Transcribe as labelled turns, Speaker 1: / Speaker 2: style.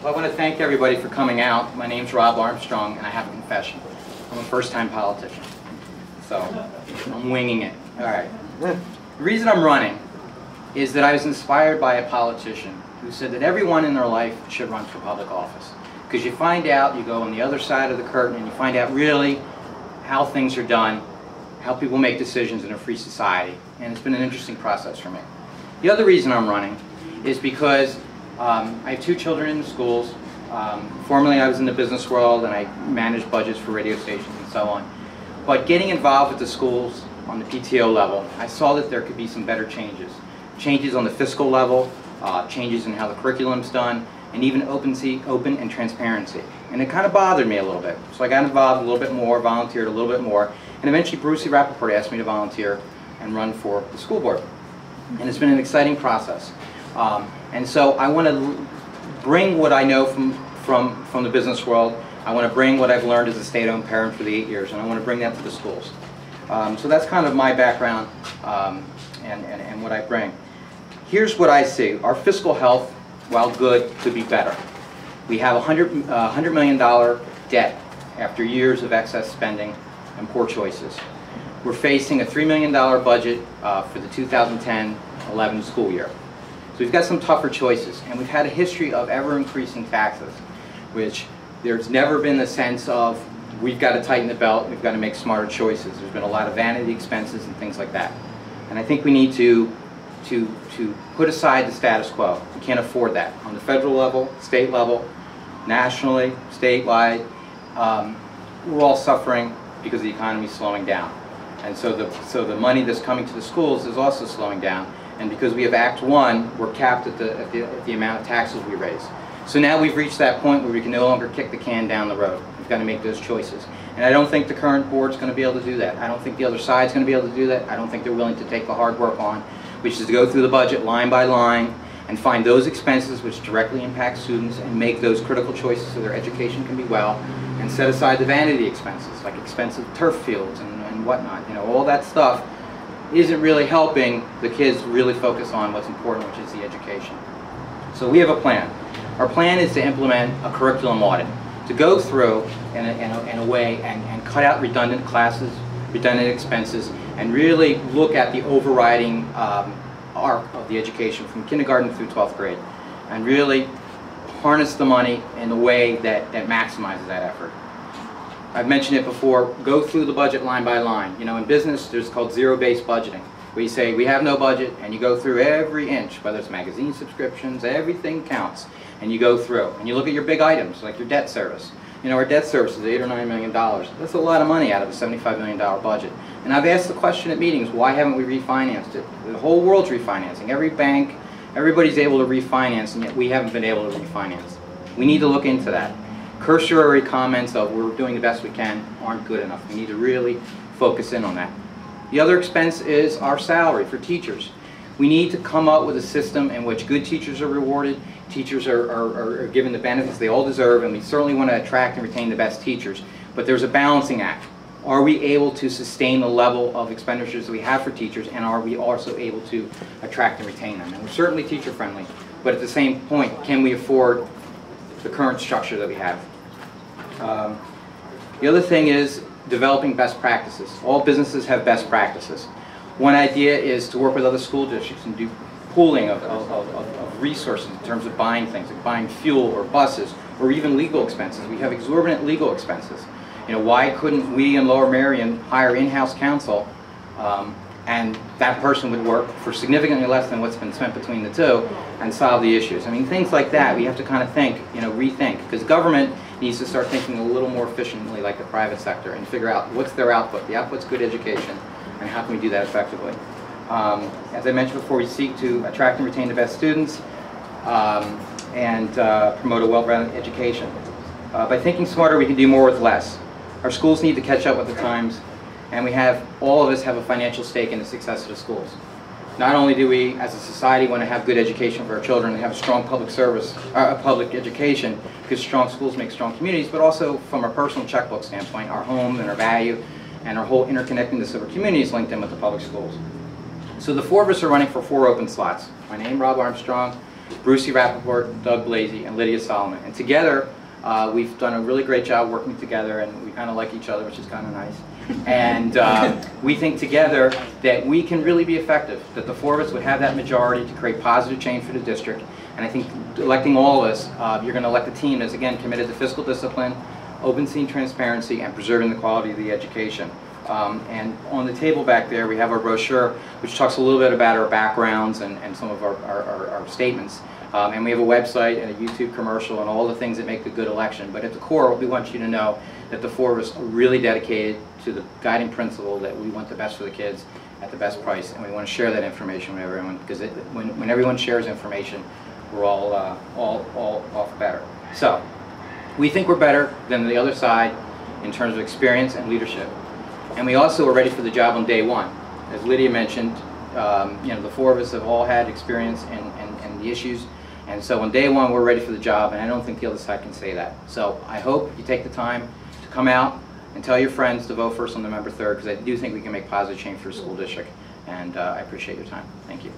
Speaker 1: Well, I want to thank everybody for coming out. My name's Rob Armstrong, and I have a confession. I'm a first-time politician, so I'm winging it. All right. The reason I'm running is that I was inspired by a politician who said that everyone in their life should run for public office. Because you find out, you go on the other side of the curtain, and you find out really how things are done, how people make decisions in a free society. And it's been an interesting process for me. The other reason I'm running is because I have two children in the schools. Formerly I was in the business world and I managed budgets for radio stations and so on. But getting involved with the schools on the PTO level, I saw that there could be some better changes. Changes on the fiscal level, changes in how the curriculum's done, and even open and transparency. And it kind of bothered me a little bit. So I got involved a little bit more, volunteered a little bit more, and eventually Brucey Rappaport asked me to volunteer and run for the school board. And it's been an exciting process. And so I want to bring what I know from the business world. I want to bring what I've learned as a state-owned parent for the 8 years, and I want to bring that to the schools. So that's kind of my background and what I bring. Here's what I see. Our fiscal health, while good, could be better. We have a $100 million debt after years of excess spending and poor choices. We're facing a $3 million budget for the 2010-11 school year. So we've got some tougher choices, and we've had a history of ever-increasing taxes, which there's never been the sense of we've got to tighten the belt, we've got to make smarter choices. There's been a lot of vanity expenses and things like that. And I think we need to put aside the status quo. We can't afford that. On the federal level, state level, nationally, statewide, we're all suffering because the economy is slowing down. And so the money that's coming to the schools is also slowing down. And because we have Act 1, we're capped at the amount of taxes we raise. So now we've reached that point where we can no longer kick the can down the road. We've got to make those choices. And I don't think the current board's going to be able to do that. I don't think the other side's going to be able to do that. I don't think they're willing to take the hard work on, which is to go through the budget line by line and find those expenses which directly impact students and make those critical choices so their education can be well, and set aside the vanity expenses, like expensive turf fields and whatnot. You know, all that stuff isn't really helping the kids really focus on what's important, which is the education. So we have a plan. Our plan is to implement a curriculum audit, to go through in a way and cut out redundant classes, redundant expenses, and really look at the overriding arc of the education from kindergarten through 12th grade, and really harness the money in a way that maximizes that effort. I've mentioned it before, go through the budget line by line. You know, in business, there's called zero-based budgeting, where you say, we have no budget, and you go through every inch, whether it's magazine subscriptions, everything counts. And you go through, and you look at your big items, like your debt service. You know, our debt service is $8 or $9 million. That's a lot of money out of a $75 million budget. And I've asked the question at meetings, why haven't we refinanced it? The whole world's refinancing. Every bank, everybody's able to refinance, and yet we haven't been able to refinance. We need to look into that. Cursory comments of we're doing the best we can aren't good enough. We need to really focus in on that. The other expense is our salary for teachers. We need to come up with a system in which good teachers are rewarded, teachers are given the benefits they all deserve, and we certainly want to attract and retain the best teachers. But there's a balancing act. Are we able to sustain the level of expenditures that we have for teachers, and are we also able to attract and retain them? And we're certainly teacher friendly, but at the same point, can we afford the current structure that we have? The other thing is developing best practices. All businesses have best practices. One idea is to work with other school districts and do pooling of resources in terms of buying things, like buying fuel or buses, or even legal expenses. We have exorbitant legal expenses. You know, why couldn't we in Lower Merion hire in-house counsel, and that person would work for significantly less than what's been spent between the two and solve the issues? I mean, things like that, we have to kind of think, you know, rethink, because government needs to start thinking a little more efficiently like the private sector and figure out what's their output. The output's good education, and how can we do that effectively? As I mentioned before, we seek to attract and retain the best students and promote a well-rounded education. By thinking smarter, we can do more with less. Our schools need to catch up with the times, and all of us have a financial stake in the success of the schools. Not only do we, as a society, want to have good education for our children and have a strong public service, public education, because strong schools make strong communities, but also from a personal checkbook standpoint, our home and our value and our whole interconnectedness of our communities linked in with the public schools. So the four of us are running for 4 open slots. My name, Rob Armstrong. Brucey Rappaport, Doug Blasey, and Lydia Solomon. And together, we've done a really great job working together, and we kind of like each other, which is kind of nice. And we think together that we can really be effective, that the four of us would have that majority to create positive change for the district. And I think electing all of us, you're going to elect a team that's, again, committed to fiscal discipline, open and transparency, and preserving the quality of the education. And on the table back there, we have our brochure, which talks a little bit about our backgrounds and some of our statements. And we have a website and a YouTube commercial and all the things that make a good election. But at the core, we want you to know that the four of us are really dedicated to the guiding principle that we want the best for the kids at the best price, and we want to share that information with everyone, because when everyone shares information, we're all off better. So we think we're better than the other side in terms of experience and leadership. And we also are ready for the job on day one. As Lydia mentioned, the four of us have all had experience in the issues, and so on day one we're ready for the job, and I don't think the other side can say that. So I hope you take the time to come out and tell your friends to vote first on November 3rd, because I do think we can make positive change for the school district, and I appreciate your time. Thank you.